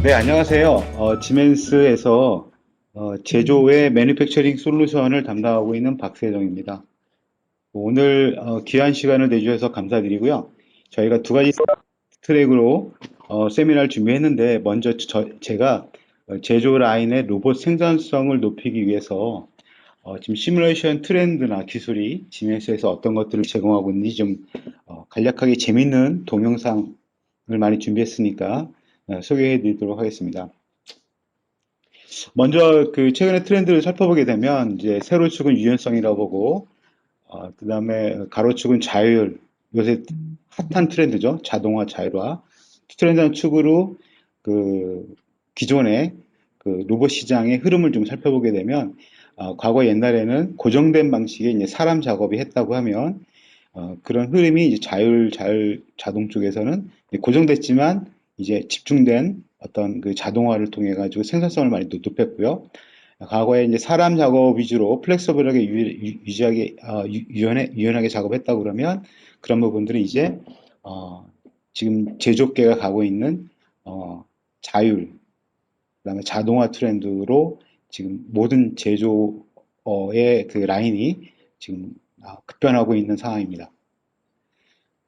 네, 안녕하세요. 지멘스에서 제조의 매니팩처링 솔루션을 담당하고 있는 박세정입니다. 오늘 귀한 시간을 내주셔서 감사드리고요. 저희가 두 가지 트랙으로 세미나를 준비했는데 먼저 제가 제조 라인의 로봇 생산성을 높이기 위해서 지금 시뮬레이션 트렌드나 기술이 지멘스에서 어떤 것들을 제공하고 있는지 좀 간략하게 재밌는 동영상을 많이 준비했으니까 소개해 드리도록 하겠습니다. 먼저 그 최근의 트렌드를 살펴보게 되면 이제 세로축은 유연성이라고 보고 그다음에 가로축은 자율, 요새 핫한 트렌드죠. 자동화, 자율화. 트렌드한 축으로 그 기존의 그 로봇 시장의 흐름을 좀 살펴보게 되면 과거 옛날에는 고정된 방식의 이제 사람 작업이 했다고 하면 그런 흐름이 이제 자율 자동 쪽에서는 고정됐지만 이제 집중된 어떤 그 자동화를 통해 가지고 생산성을 많이 높였고요. 과거에 이제 사람 작업 위주로 플렉서블하게 유지하게 유연하게 작업했다 그러면 그런 부분들은 이제 지금 제조업계가 가고 있는 자율 그다음에 자동화 트렌드로 지금 모든 제조의 그 라인이 지금 급변하고 있는 상황입니다.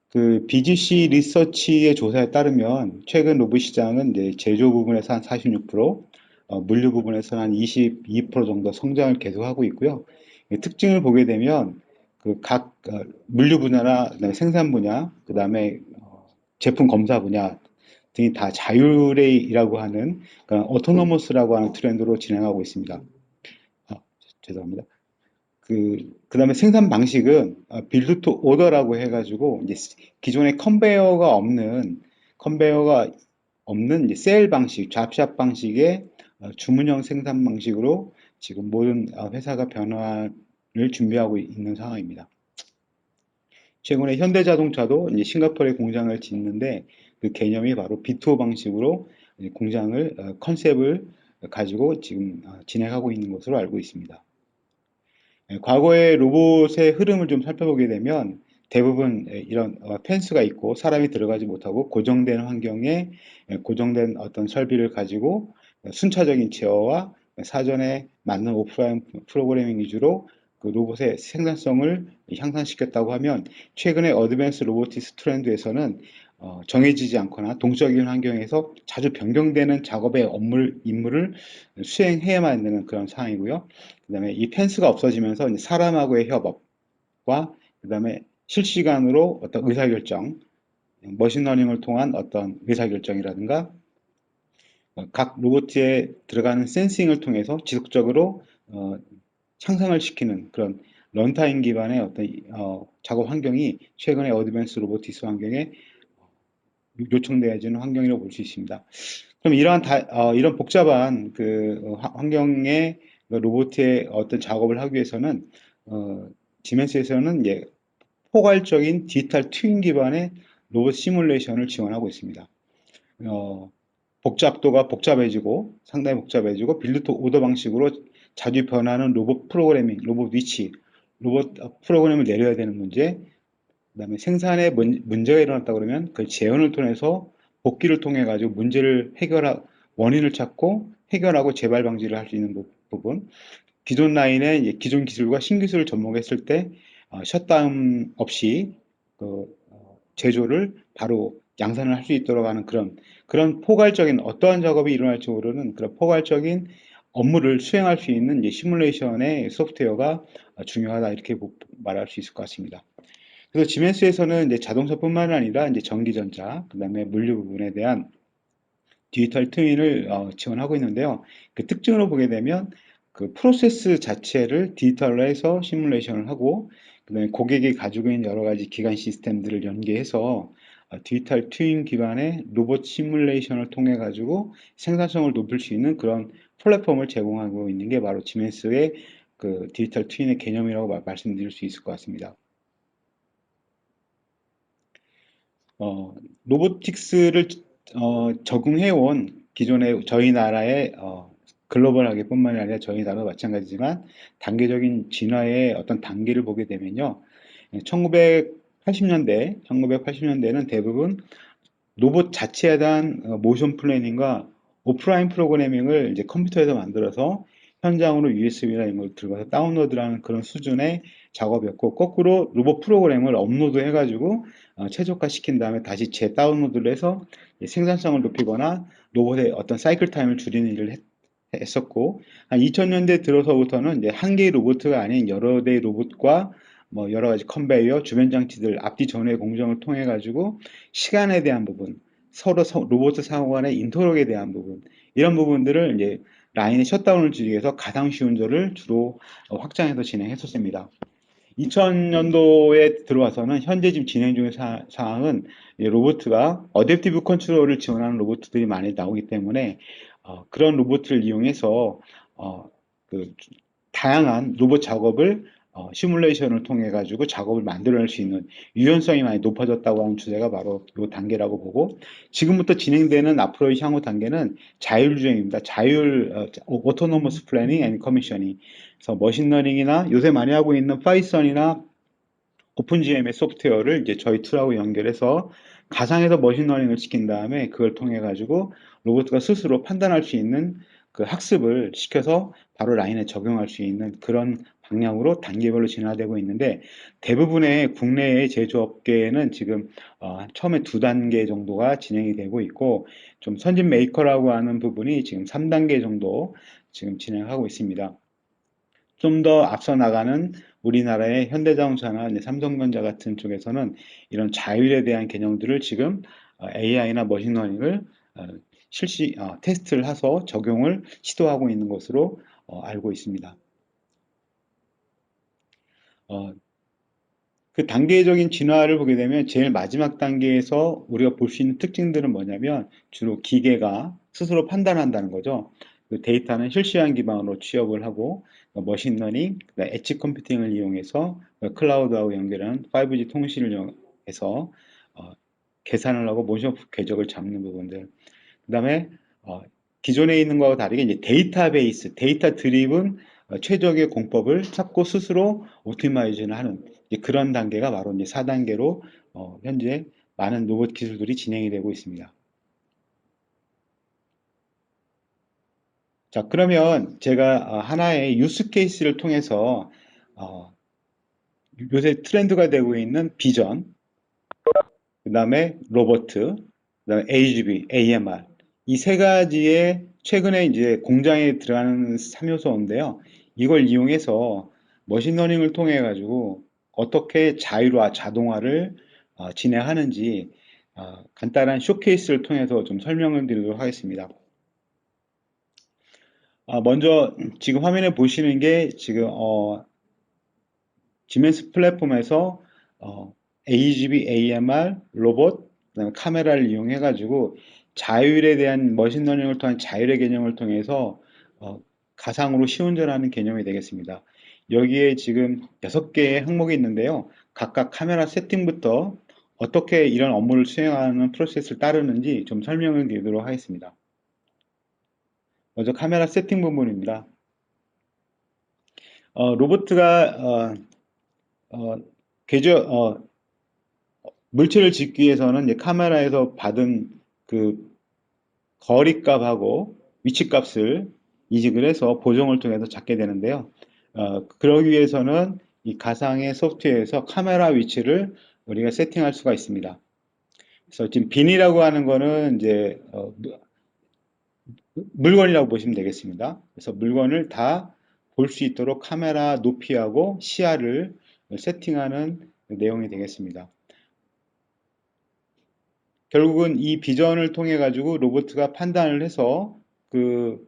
그 BGC 리서치의 조사에 따르면 최근 로봇 시장은 이제 제조 부분에서 한 46%, 물류 부분에서 한 22% 정도 성장을 계속하고 있고요. 특징을 보게 되면 그 각 물류 분야나 그다음에 생산 분야, 그다음에 제품 검사 분야 등이 다 자율이라고 하는 그러니까 오토노머스라고 하는 트렌드로 진행하고 있습니다. 아, 죄송합니다. 그다음에 생산 방식은 빌드 투 오더라고 해가지고 이제 기존에 컨베어가 없는 이제 셀 방식, 잡샵 방식의 주문형 생산 방식으로 지금 모든 회사가 변화를 준비하고 있는 상황입니다. 최근에 현대자동차도 이제 싱가포르에 공장을 짓는데 그 개념이 바로 B2O 방식으로 공장을 컨셉을 가지고 지금 진행하고 있는 것으로 알고 있습니다. 과거의 로봇의 흐름을 좀 살펴보게 되면 대부분 이런 펜스가 있고 사람이 들어가지 못하고 고정된 환경에 고정된 어떤 설비를 가지고 순차적인 제어와 사전에 맞는 오프라인 프로그래밍 위주로 그 로봇의 생산성을 향상시켰다고 하면 최근의 어드밴스 로보티스 트렌드에서는 정해지지 않거나 동적인 환경에서 자주 변경되는 작업의 임무를 수행해야만 되는 그런 상황이고요. 그다음에 이 펜스가 없어지면서 이제 사람하고의 협업과 그다음에 실시간으로 어떤 의사결정, 머신러닝을 통한 어떤 의사결정이라든가 각 로봇에 들어가는 센싱을 통해서 지속적으로 향상을 시키는 그런 런타임 기반의 어떤 작업 환경이 최근의 어드밴스 로보티스 환경에 요청되어지는 환경이라고 볼 수 있습니다. 그럼 이런 복잡한 그 환경의 로봇의 어떤 작업을 하기 위해서는 지멘스에서는 포괄적인 디지털 트윈 기반의 로봇 시뮬레이션을 지원하고 있습니다. 어, 복잡도가 복잡해지고 상당히 복잡해지고 빌드 투 오더 방식으로 자주 변하는 로봇 프로그래밍, 로봇 위치, 로봇 프로그램을 내려야 되는 문제, 그다음에 생산에 문제가 일어났다 그러면 그 재현을 통해서 복기를 통해 가지고 문제를 원인을 찾고 해결하고 재발 방지를 할 수 있는 부분, 기존 라인에 기존 기술과 신기술을 접목했을 때 셧다운 없이 제조를 바로 양산을 할 수 있도록 하는 그런 포괄적인 어떠한 작업이 일어날지 모르는 그런 포괄적인 업무를 수행할 수 있는 시뮬레이션의 소프트웨어가 중요하다 이렇게 말할 수 있을 것 같습니다. 그래서 지멘스에서는 이제 자동차뿐만 아니라 이제 전기전자, 그다음에 물류 부분에 대한 디지털 트윈을 지원하고 있는데요. 그 특징으로 보게 되면 그 프로세스 자체를 디지털로 해서 시뮬레이션을 하고 그다음에 고객이 가지고 있는 여러 가지 기관 시스템들을 연계해서 디지털 트윈 기반의 로봇 시뮬레이션을 통해 가지고 생산성을 높일 수 있는 그런 플랫폼을 제공하고 있는 게 바로 지멘스의 그 디지털 트윈의 개념이라고 말씀드릴 수 있을 것 같습니다. 로보틱스를 적응해온 기존의 저희 나라의 글로벌하게 뿐만 아니라 저희 나라도 마찬가지지만 단계적인 진화의 어떤 단계를 보게 되면요. 1980년대에는 대부분 로봇 자체에 대한 모션 플래닝과 오프라인 프로그래밍을 이제 컴퓨터에서 만들어서 현장으로 USB나 이런 걸 들어가서 다운로드라는 그런 수준의 작업이었고, 거꾸로 로봇 프로그램을 업로드 해가지고 최적화 시킨 다음에 다시 재다운로드를 해서 생산성을 높이거나 로봇의 어떤 사이클 타임을 줄이는 일을 했었고, 한 2000년대 들어서부터는 이제 한 개의 로봇가 아닌 여러 대의 로봇과 뭐 여러 가지 컨베이어, 주변 장치들, 앞뒤 전후의 공정을 통해 가지고 시간에 대한 부분, 서로 로봇 상호 간의 인터럭에 대한 부분, 이런 부분들을 이제 라인의 셧다운을 줄이기 위해서 가상 시운전을 주로 확장해서 진행했었습니다. 2000년도에 들어와서는 현재 지금 진행 중인 상황은 로봇가 어댑티브 컨트롤을 지원하는 로봇들이 많이 나오기 때문에 그런 로봇을 이용해서 그 다양한 로봇 작업을 시뮬레이션을 통해 가지고 작업을 만들어낼 수 있는 유연성이 많이 높아졌다고 하는 주제가 바로 이 단계라고 보고, 지금부터 진행되는 앞으로의 향후 단계는 자율주행입니다. 오토노머스 플래닝 앤 커미셔닝. 그래서 머신러닝이나 요새 많이 하고 있는 파이썬이나 오픈GM의 소프트웨어를 이제 저희 툴하고 연결해서 가상에서 머신러닝을 시킨 다음에 그걸 통해 가지고 로봇가 스스로 판단할 수 있는 그 학습을 시켜서 바로 라인에 적용할 수 있는 그런 방향으로 단계별로 진화되고 있는데, 대부분의 국내의 제조업계에는 지금 처음에 2단계 정도가 진행이 되고 있고, 좀 선진 메이커라고 하는 부분이 지금 3단계 정도 지금 진행하고 있습니다. 좀 더 앞서 나가는 우리나라의 현대자동차나 삼성전자 같은 쪽에서는 이런 자율에 대한 개념들을 지금 AI나 머신러닝을 테스트를 해서 적용을 시도하고 있는 것으로 알고 있습니다. 어, 그 단계적인 진화를 보게 되면 제일 마지막 단계에서 우리가 볼 수 있는 특징들은 뭐냐면 주로 기계가 스스로 판단한다는 거죠. 그 데이터는 실시간 기반으로 취업을 하고 머신러닝, 엣지 컴퓨팅을 이용해서 클라우드하고 연결하는 5G 통신을 이용해서 어, 계산을 하고 모션 궤적을 잡는 부분들. 그다음에 기존에 있는 것과 다르게 이제 데이터베이스, 데이터 드리븐 최적의 공법을 찾고 스스로 오티마이즈를 하는 그런 단계가 바로 이제 4단계로 현재 많은 로봇 기술들이 진행이 되고 있습니다. 자, 그러면 제가 하나의 유스 케이스를 통해서 어, 요새 트렌드가 되고 있는 비전, 그 다음에 로버트, 그 다음에 AGV, AMR. 이 세 가지의 최근에 이제 공장에 들어가는 3요소인데요. 이걸 이용해서 머신러닝을 통해 가지고 어떻게 자율화, 자동화를 진행하는지 간단한 쇼케이스를 통해서 좀 설명을 드리도록 하겠습니다. 먼저 지금 화면에 보시는 게 지금 지멘스 플랫폼에서 AGV, AMR, 로봇, 그다음에 카메라를 이용해 가지고 자율에 대한 머신러닝을 통한 자율의 개념을 통해서 가상으로 시운전하는 개념이 되겠습니다. 여기에 지금 6개의 항목이 있는데요. 각각 카메라 세팅부터 어떻게 이런 업무를 수행하는 프로세스를 따르는지 좀 설명을 드리도록 하겠습니다. 먼저 카메라 세팅 부분입니다. 로봇가 어, 개조, 물체를 짓기 위해서는 이제 카메라에서 받은 그 거리값하고 위치값을 이식을 해서 보정을 통해서 잡게 되는데요. 그러기 위해서는 이 가상의 소프트웨어에서 카메라 위치를 우리가 세팅할 수가 있습니다. 그래서 지금 빈이라고 하는 거는 이제 물건이라고 보시면 되겠습니다. 그래서 물건을 다 볼 수 있도록 카메라 높이하고 시야를 세팅하는 내용이 되겠습니다. 결국은 이 비전을 통해 가지고 로봇가 판단을 해서 그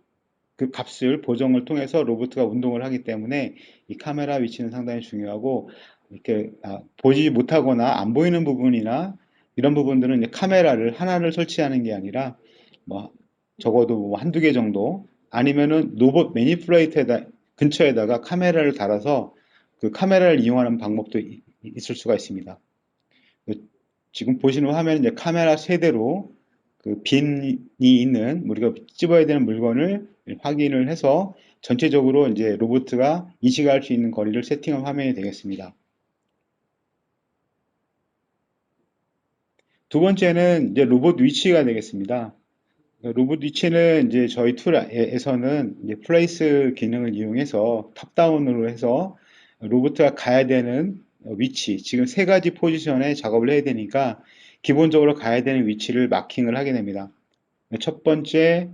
값을 보정을 통해서 로봇가 운동을 하기 때문에 이 카메라 위치는 상당히 중요하고, 이렇게 보지 못하거나 안 보이는 부분이나 이런 부분들은 이제 카메라를 하나를 설치하는 게 아니라 뭐 적어도 뭐 한두 개 정도, 아니면은 로봇 매니플레이터에다 근처에다가 카메라를 달아서 그 카메라를 이용하는 방법도 있을 수가 있습니다. 지금 보시는 화면은 이제 카메라 세대로 그 빈이 있는 우리가 집어야 되는 물건을 확인을 해서 전체적으로 이제 로봇가 인식할 수 있는 거리를 세팅한 화면이 되겠습니다. 두 번째는 이제 로봇 위치가 되겠습니다. 로봇 위치는 이제 저희 툴에서는 이제 플레이스 기능을 이용해서 탑다운으로 해서 로봇가 가야 되는 위치, 지금 세 가지 포지션에 작업을 해야 되니까 기본적으로 가야 되는 위치를 마킹을 하게 됩니다. 첫 번째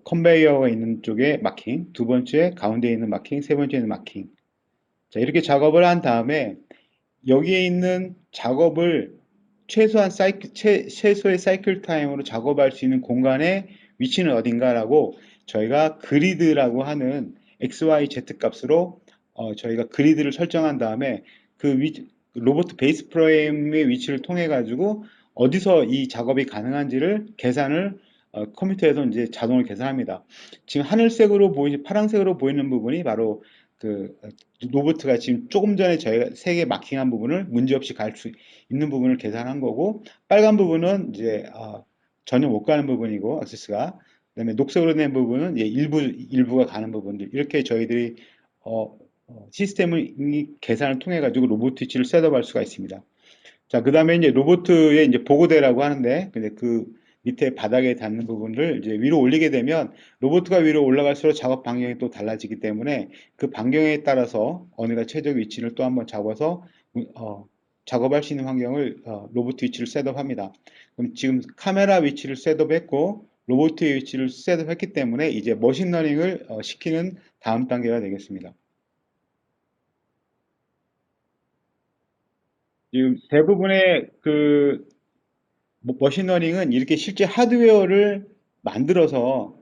컨베이어가 있는 쪽에 마킹, 두 번째 가운데 있는 마킹, 세 번째는 마킹. 자, 이렇게 작업을 한 다음에 여기에 있는 작업을 최소의 사이클 타임으로 작업할 수 있는 공간의 위치는 어딘가라고 저희가 그리드라고 하는 XYZ 값으로 저희가 그리드를 설정한 다음에 로봇 베이스 프레임의 위치를 통해 가지고 어디서 이 작업이 가능한지를 계산을 컴퓨터에서 이제 자동으로 계산합니다. 지금 파란색으로 보이는 부분이 바로 그 로봇가 지금 조금 전에 저희가 세 개 마킹한 부분을 문제없이 갈 수 있는 부분을 계산한 거고, 빨간 부분은 이제 전혀 못 가는 부분이고 액세스가, 그다음에 녹색으로 된 부분은 이제 일부가 가는 부분들, 이렇게 저희들이 시스템을 이 계산을 통해 가지고 로봇 위치를 셋업할 수가 있습니다. 자, 그 다음에 이제 로보트의 이제 보고대라고 하는데, 근데 그 밑에 바닥에 닿는 부분을 이제 위로 올리게 되면 로보트가 위로 올라갈수록 작업 반경이 또 달라지기 때문에 그 반경에 따라서 어느가 최적 위치를 또 한번 잡아서 어, 작업할 수 있는 환경을 로보트 위치를 셋업합니다. 그럼 지금 카메라 위치를 셋업했고 로보트의 위치를 셋업했기 때문에 이제 머신러닝을 시키는 다음 단계가 되겠습니다. 지금 대부분의 머신러닝은 이렇게 실제 하드웨어를 만들어서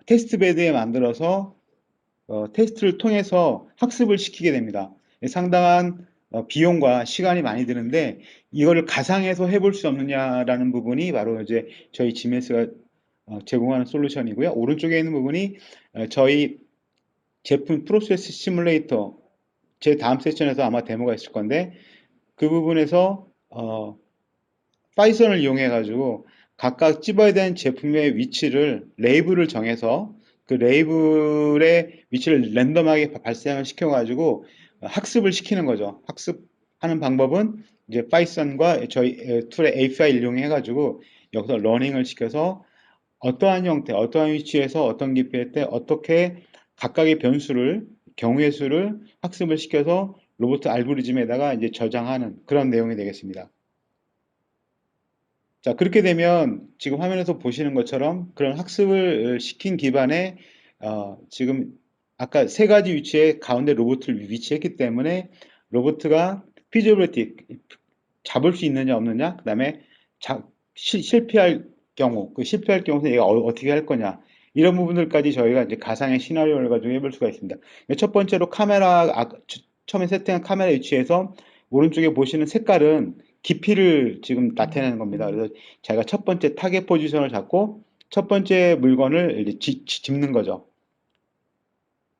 테스트 베드에 만들어서 테스트를 통해서 학습을 시키게 됩니다. 상당한 비용과 시간이 많이 드는데 이거를 가상해서 해볼 수 없느냐라는 부분이 바로 이제 저희 GMS가 제공하는 솔루션이고요. 오른쪽에 있는 부분이 저희 제품 프로세스 시뮬레이터, 제 다음 세션에서 아마 데모가 있을 건데 그 부분에서 파이썬을 이용해 가지고 각각 찝어야 되는 제품의 위치를 레이블을 정해서 그 레이블의 위치를 랜덤하게 발생을 시켜 가지고 학습을 시키는 거죠. 학습하는 방법은 이제 파이썬과 저희 툴의 API를 이용해 가지고 여기서 러닝을 시켜서 어떠한 형태, 어떠한 위치에서 어떤 깊이일 때 어떻게 각각의 경우의 수를 학습을 시켜서 로봇 알고리즘에다가 이제 저장하는 그런 내용이 되겠습니다. 자, 그렇게 되면 지금 화면에서 보시는 것처럼 그런 학습을 시킨 기반에 지금 아까 세 가지 위치에 가운데 로봇을 위치했기 때문에 로봇가 피저빌리티 잡을 수 있느냐 없느냐, 그다음에 실패할 경우, 그 실패할 경우는 얘가 어떻게 할 거냐, 이런 부분들까지 저희가 이제 가상의 시나리오를 가지고 해볼 수가 있습니다. 첫 번째로 처음에 세팅한 카메라 위치에서 오른쪽에 보시는 색깔은 깊이를 지금 나타내는 겁니다. 그래서 자기가 첫 번째 타겟 포지션을 잡고 첫 번째 물건을 이제 짚는 거죠.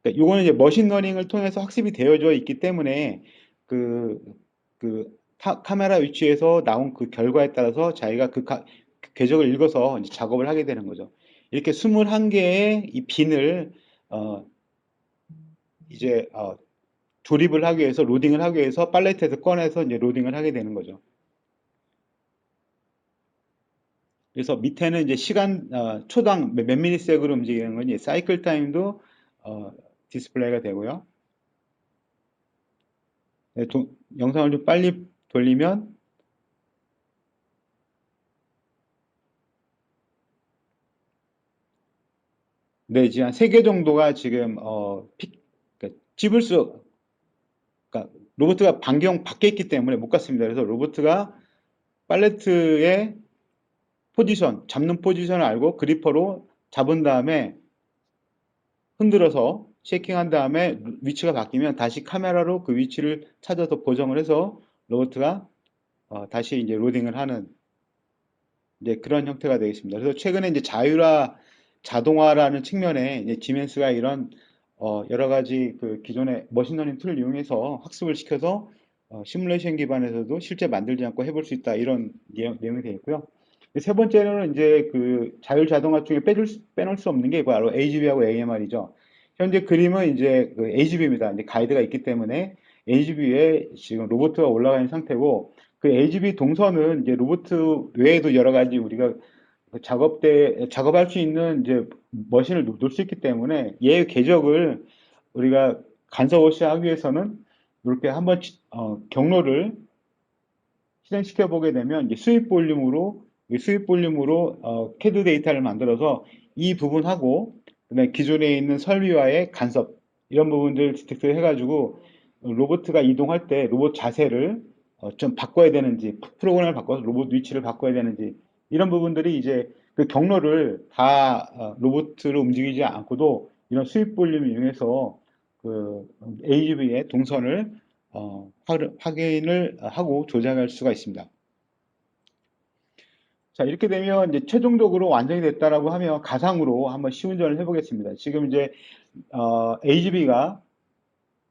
그러니까 요거는 이제 머신러닝을 통해서 학습이 되어져 있기 때문에 그, 카메라 위치에서 나온 그 결과에 따라서 자기가 그 궤적을 읽어서 이제 작업을 하게 되는 거죠. 이렇게 21개의 이 빈을 어, 이제 조립을 하기 위해서 로딩을 하기 위해서 팔레트에서 꺼내서 이제 로딩을 하게 되는 거죠. 그래서 밑에는 이제 초당 몇 미리색으로 움직이는 거니 사이클 타임도 디스플레이가 되고요. 네, 영상을 좀 빨리 돌리면 네, 이제 한 3개 정도가 지금 그러니까 그러니까 로보트가 반경 밖에 있기 때문에 못 갔습니다. 그래서 로보트가 팔레트의 잡는 포지션을 알고 그리퍼로 잡은 다음에 흔들어서 쉐이킹한 다음에 위치가 바뀌면 다시 카메라로 그 위치를 찾아서 고정을 해서 로보트가 다시 이제 로딩을 하는 이제 그런 형태가 되겠습니다. 그래서 최근에 이제 자동화라는 측면에 이제 지멘스가 이런 여러 가지 그 기존의 머신러닝 툴을 이용해서 학습을 시켜서 시뮬레이션 기반에서도 실제 만들지 않고 해볼 수 있다, 이런 내용이 되어 있고요. 세 번째는 이제 그 자율 자동화 중에 빼놓을 수 없는 게 바로 AGV하고 AMR이죠. 현재 그림은 이제 그 AGV입니다. 이제 가이드가 있기 때문에 AGV에 지금 로보트가 올라가 있는 상태고, 그 AGV 동선은 이제 로보트 외에도 여러 가지 우리가 작업할 수 있는 이제 머신을 놓을 수 있기 때문에 얘의 궤적을 우리가 간섭없이 하기 위해서는 이렇게 한번 경로를 실행시켜 보게 되면 이제 수입 볼륨으로 CAD 데이터를 만들어서 이 부분하고 그다음에 기존에 있는 설비와의 간섭 이런 부분들 디텍트 해가지고 로봇가 이동할 때 로봇 자세를 좀 바꿔야 되는지 프로그램을 바꿔서 로봇 위치를 바꿔야 되는지 이런 부분들이 이제 그 경로를 다 로봇으로 움직이지 않고도 이런 수입 볼륨을 이용해서 그 AGV의 동선을 확인을 하고 조작할 수가 있습니다. 자, 이렇게 되면 이제 최종적으로 완성이 됐다라고 하면 가상으로 한번 시운전을 해보겠습니다. 지금 이제 AGV가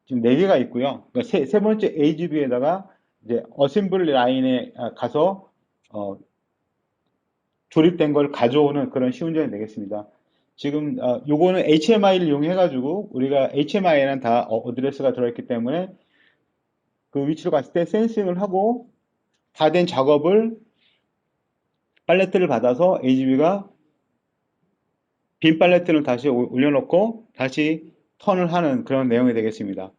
지금 4개가 있고요. 그러니까 세 번째 AGV에다가 이제 어셈블리 라인에 가서 조립된 걸 가져오는 그런 시운전이 되겠습니다. 지금 요거는 HMI를 이용해 가지고 우리가 HMI에는 다 어드레스가 들어있기 때문에 그 위치로 갔을 때 센싱을 하고 다 된 작업을 팔레트를 받아서 AGV가 빈 팔레트를 다시 올려놓고 다시 턴을 하는 그런 내용이 되겠습니다.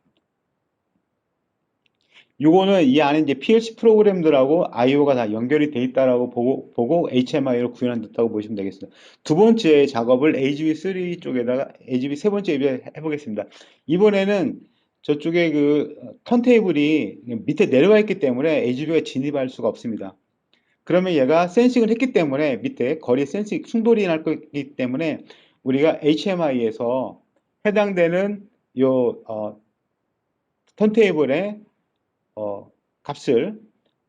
요거는 이 안에 이제 PLC 프로그램들하고 IO가 다 연결이 돼 있다라고 보고 HMI로 구현됐다고 보시면 되겠습니다. 두 번째 작업을 AGV3 쪽에다가 AGV 세 번째 해보겠습니다. 이번에는 저쪽에 그 턴테이블이 밑에 내려가 있기 때문에 AGV가 진입할 수가 없습니다. 그러면 얘가 센싱을 했기 때문에 밑에 거리 센싱 충돌이 날 거기 때문에 우리가 HMI에서 해당되는 요 턴테이블의 값을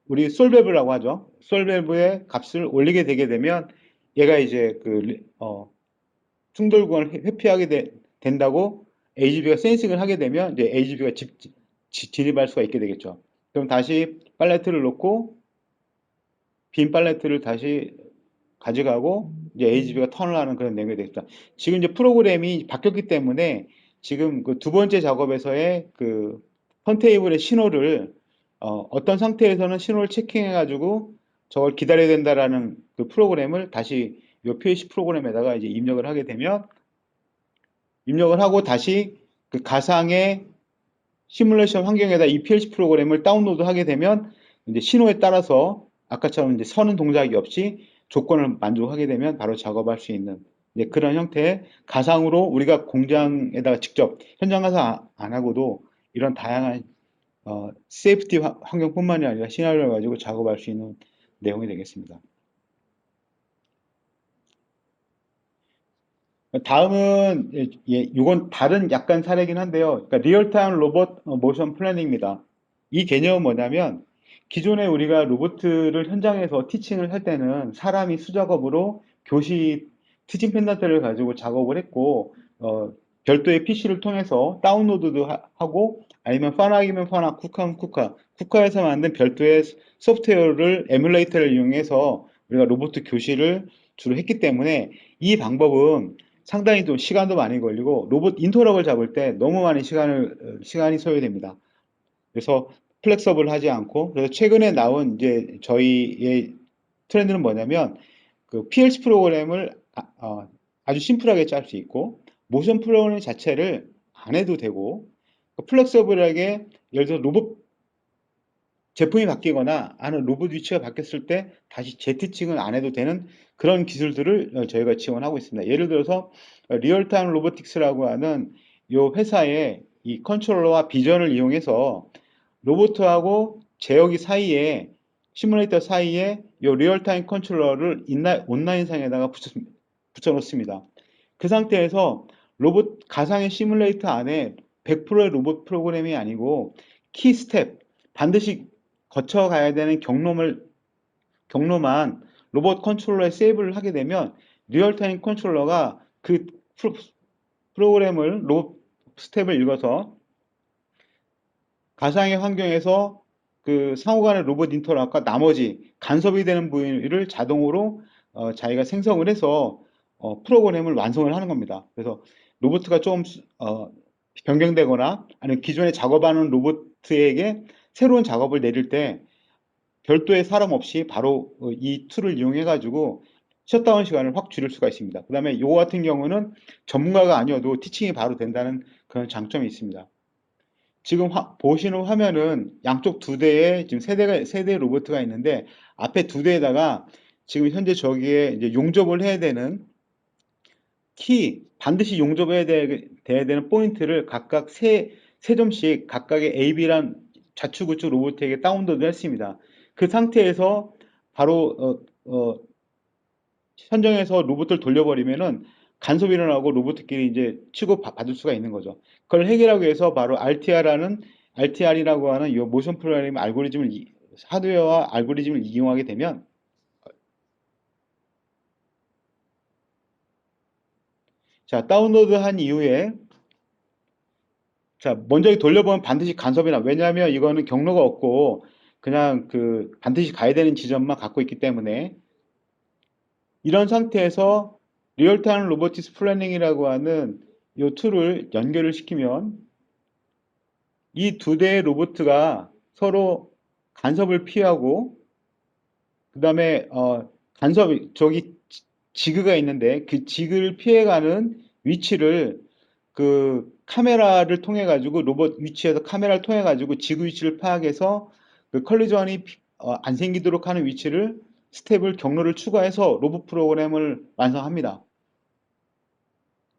우리 솔밸브라고 하죠. 솔밸브의 값을 올리게 되게 되면 얘가 이제 그 충돌 구간을 회피하게 된다고 AGV가 센싱을 하게 되면 이제 AGV가 진입할 수가 있게 되겠죠. 그럼 다시 팔레트를 놓고 빈 팔레트를 다시 가져가고 이제 AGV가 턴을 하는 그런 내용이 되겠다. 지금 이제 프로그램이 바뀌었기 때문에 지금 그 두 번째 작업에서의 그 턴테이블의 신호를 어떤 상태에서는 신호를 체킹해가지고 저걸 기다려야 된다라는 그 프로그램을 다시 이 PLC 프로그램에다가 이제 입력을 하게 되면 입력을 하고 다시 그 가상의 시뮬레이션 환경에다 이 PLC 프로그램을 다운로드 하게 되면 이제 신호에 따라서 아까처럼 이제 서는 동작이 없이 조건을 만족하게 되면 바로 작업할 수 있는 그런 형태의 가상으로 우리가 공장에다가 직접 현장 가서 안 하고도 이런 다양한 세이프티 환경뿐만이 아니라 시나리오를 가지고 작업할 수 있는 내용이 되겠습니다. 다음은 이건 다른 약간 사례긴 한데요. 그러니까 리얼타임 로봇 모션 플래닝입니다. 이 개념은 뭐냐면 기존에 우리가 로봇을 현장에서 티칭을 할 때는 사람이 수작업으로 교시 티칭 펜던트를 가지고 작업을 했고 별도의 PC를 통해서 다운로드도 하고 아니면 파나기면 파나, 쿠카면 쿠카, 쿠카에서 만든 별도의 소프트웨어를 에뮬레이터를 이용해서 우리가 로봇 교시를 주로 했기 때문에 이 방법은 상당히 좀 시간도 많이 걸리고 로봇 인터럭을 잡을 때 너무 많은 시간이 소요됩니다. 그래서 플렉서블 하지 않고 그래서 최근에 나온 이제 저희의 트렌드는 뭐냐면 그 PLC 프로그램을 아주 심플하게 짤 수 있고 모션 프로그램 자체를 안 해도 되고 플렉서블하게 예를 들어 로봇 제품이 바뀌거나 아는 로봇 위치가 바뀌었을 때 다시 재티칭을 안 해도 되는 그런 기술들을 저희가 지원하고 있습니다. 예를 들어서 리얼타임 로보틱스라고 하는 이 회사의 이 컨트롤러와 비전을 이용해서 로봇하고 제어기 사이에 시뮬레이터 사이에 이 리얼타임 컨트롤러를 온라인상에다가 붙여 놓습니다. 그 상태에서 로봇 가상의 시뮬레이터 안에 100%의 로봇 프로그램이 아니고 키 스텝 반드시 거쳐가야 되는 경로만 로봇 컨트롤러에 세이브를 하게 되면 리얼타임 컨트롤러가 그 프로그램을 로봇 스텝을 읽어서 가상의 환경에서 그 상호간의 로봇 인터락과 나머지 간섭이 되는 부위를 자동으로 자기가 생성을 해서 프로그램을 완성을 하는 겁니다. 그래서 로봇가 좀 변경되거나 아니면 기존에 작업하는 로봇에게 새로운 작업을 내릴 때 별도의 사람 없이 바로 이 툴을 이용해 가지고 셧다운 시간을 확 줄일 수가 있습니다. 그 다음에 요거 같은 경우는 전문가가 아니어도 티칭이 바로 된다는 그런 장점이 있습니다. 지금 보시는 화면은 양쪽 두 대에 지금 세 대 로봇가 있는데 앞에 두 대에다가 지금 현재 저기에 이제 용접을 해야 되는 반드시 용접해야 돼야 되는 포인트를 각각 세 점씩 각각의 AB란 좌측 우측 로봇에게 다운로드 했습니다. 그 상태에서 바로 선정해서 로봇을 돌려버리면은 간섭이 일어나고 로봇끼리 이제 치고 받을 수가 있는 거죠. 그걸 해결하기 위해서 바로 RTR이라고 하는 이 모션 프로그래밍 알고리즘을 하드웨어와 알고리즘을 이용하게 되면 자, 다운로드한 이후에 자, 먼저 돌려보면 반드시 간섭이 나. 왜냐하면 이거는 경로가 없고 그냥 그 반드시 가야 되는 지점만 갖고 있기 때문에 이런 상태에서 리얼타임 로보틱스 플래닝이라고 하는 이 툴을 연결을 시키면 이 두 대의 로봇가 서로 간섭을 피하고 그 다음에 간섭이 저기 지그가 있는데 그 지그를 피해가는 위치를 그 카메라를 통해 가지고 로봇 위치에서 카메라를 통해 가지고 지구 위치를 파악해서 그 컬리전이 안 생기도록 하는 위치를 스텝을 경로를 추가해서 로봇 프로그램을 완성합니다.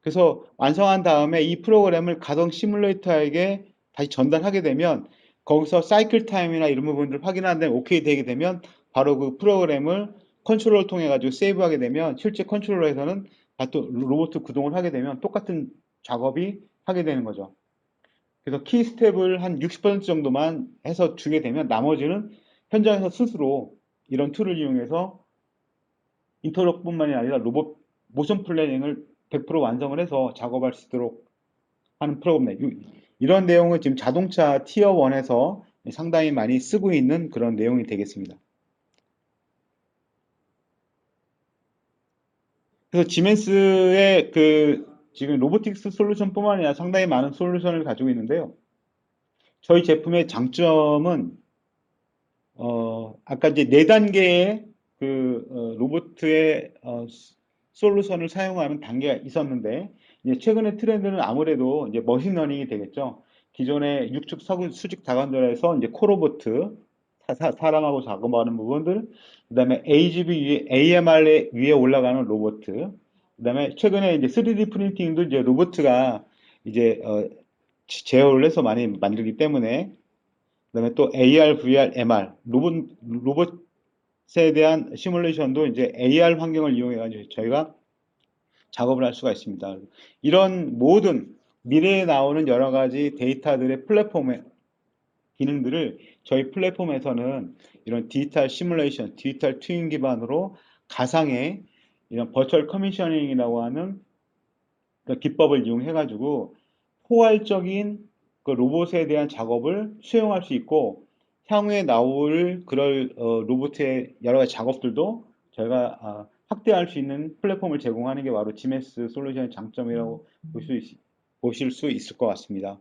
그래서 완성한 다음에 이 프로그램을 가상 시뮬레이터에게 다시 전달하게 되면 거기서 사이클 타임이나 이런 부분들을 확인한 다음에 오케이 되게 되면 바로 그 프로그램을 컨트롤을 통해 가지고 세이브하게 되면 실제 컨트롤러에서는 또 로봇 구동을 하게 되면 똑같은 작업이 하게 되는 거죠. 그래서 키 스텝을 한 60% 정도만 해서 주게 되면 나머지는 현장에서 스스로 이런 툴을 이용해서 인터럭뿐만이 아니라 로봇 모션 플래닝을 100% 완성을 해서 작업할 수 있도록 하는 프로그램. 이런 내용은 지금 자동차 티어 1에서 상당히 많이 쓰고 있는 그런 내용이 되겠습니다. 그래서 지멘스의 그 지금 로보틱스 솔루션뿐만 아니라 상당히 많은 솔루션을 가지고 있는데요. 저희 제품의 장점은 아까 이제 네 단계의 그 로보트의 솔루션을 사용하는 단계가 있었는데 이제 최근의 트렌드는 아무래도 이제 머신러닝이 되겠죠. 기존의 육축 수직 다관절에서 이제 코로보트 사람하고 작업하는 부분들, 그다음에 AMR 위에 올라가는 로보트, 그다음에 최근에 이제 3D 프린팅도 이제 로보트가 이제 제어를 해서 많이 만들기 때문에 그다음에 또 AR, VR, MR 로봇에 대한 시뮬레이션도 이제 AR 환경을 이용해 가지고 저희가 작업을 할 수가 있습니다. 이런 모든 미래에 나오는 여러 가지 데이터들의 플랫폼의 기능들을 저희 플랫폼에서는 이런 디지털 시뮬레이션, 디지털 트윈 기반으로 가상의 이런 버추얼 커미셔닝이라고 하는 그 기법을 이용해 가지고 포괄적인 그 로봇에 대한 작업을 수용할 수 있고 향후에 나올 그럴 로봇의 여러 가지 작업들도 저희가 확대할 수 있는 플랫폼을 제공하는 게 바로 GMS 솔루션의 장점이라고 보실 수 있을 것 같습니다.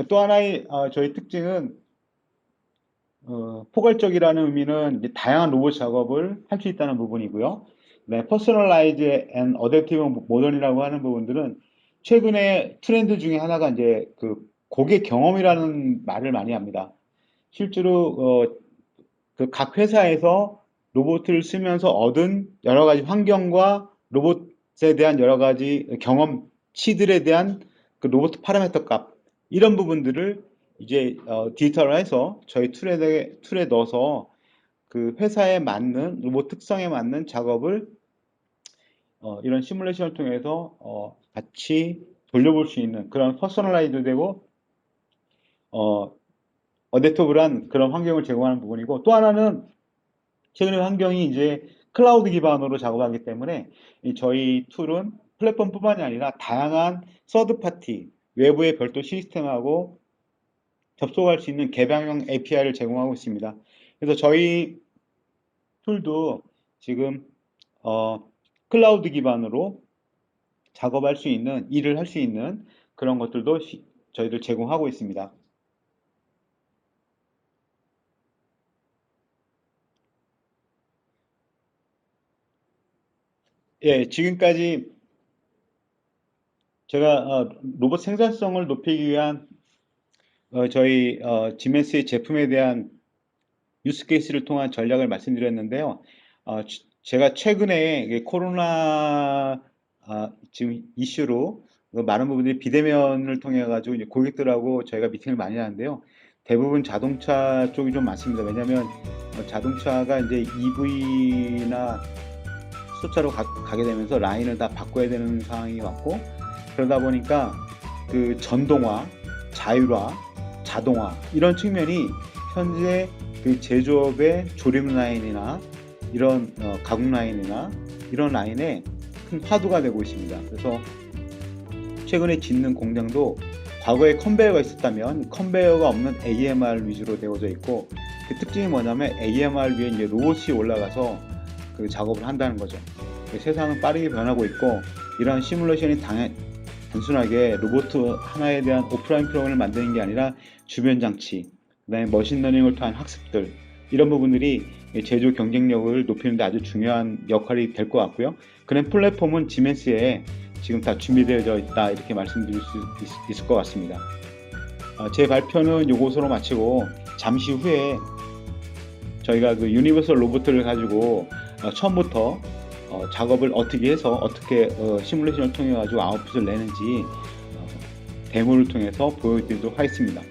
또 하나의 저희 특징은 포괄적이라는 의미는 이제 다양한 로봇 작업을 할 수 있다는 부분이고요. 네, 퍼스널라이즈 앤 어댑티브 모던이라고 하는 부분들은 최근에 트렌드 중에 하나가 이제 그 고객 경험이라는 말을 많이 합니다. 실제로 그 각 회사에서 로봇을 쓰면서 얻은 여러 가지 환경과 로봇에 대한 여러 가지 경험치들에 대한 그 로봇 파라미터 값 이런 부분들을 이제 디지털화해서 저희 툴에 넣어서 그 회사에 맞는 로봇 특성에 맞는 작업을 이런 시뮬레이션을 통해서 같이 돌려볼 수 있는 그런 퍼스널라이즈 되고 어, 어댑터블한 그런 환경을 제공하는 부분이고 또 하나는 최근에 환경이 이제 클라우드 기반으로 작업하기 때문에 저희 툴은 플랫폼뿐만이 아니라 다양한 서드 파티 외부의 별도 시스템하고 접속할 수 있는 개방형 API를 제공하고 있습니다. 그래서 저희 툴도 지금 클라우드 기반으로 작업할 수 있는 일을 할 수 있는 그런 것들도 저희들 제공하고 있습니다. 예, 지금까지 제가 로봇 생산성을 높이기 위한 저희 지멘스의 제품에 대한 유스 케이스를 통한 전략을 말씀드렸는데요. 제가 최근에 이게 코로나 지금 이슈로 많은 부분들이 비대면을 통해 가지고 이제 고객들하고 저희가 미팅을 많이 하는데요. 대부분 자동차 쪽이 좀 많습니다. 왜냐하면 자동차가 이제 EV나 수소차로 가게 되면서 라인을 다 바꿔야 되는 상황이 왔고, 그러다 보니까 그 전동화, 자율화, 자동화 이런 측면이 현재 그 제조업의 조립 라인이나 이런 가공 라인이나 이런 라인에 큰 화두가 되고 있습니다. 그래서 최근에 짓는 공장도 과거에 컨베이어가 있었다면 컨베이어가 없는 AMR 위주로 되어져 있고, 그 특징이 뭐냐면 AMR 위에 이제 로봇이 올라가서 그 작업을 한다는 거죠. 세상은 빠르게 변하고 있고, 이러한 시뮬레이션이 단순하게 로봇 하나에 대한 오프라인 프로그램을 만드는 게 아니라 주변 장치, 그다음에 머신러닝을 통한 학습들, 이런 부분들이 제조 경쟁력을 높이는 데 아주 중요한 역할이 될 것 같고요. 그런 플랫폼은 지멘스에 지금 다 준비되어 있다, 이렇게 말씀드릴 수 있을 것 같습니다. 제 발표는 이것으로 마치고, 잠시 후에 저희가 그 유니버설 로봇을 가지고 처음부터 작업을 어떻게 해서 어떻게 시뮬레이션을 통해 가지고 아웃풋을 내는지 데모를 통해서 보여드리도록 하겠습니다.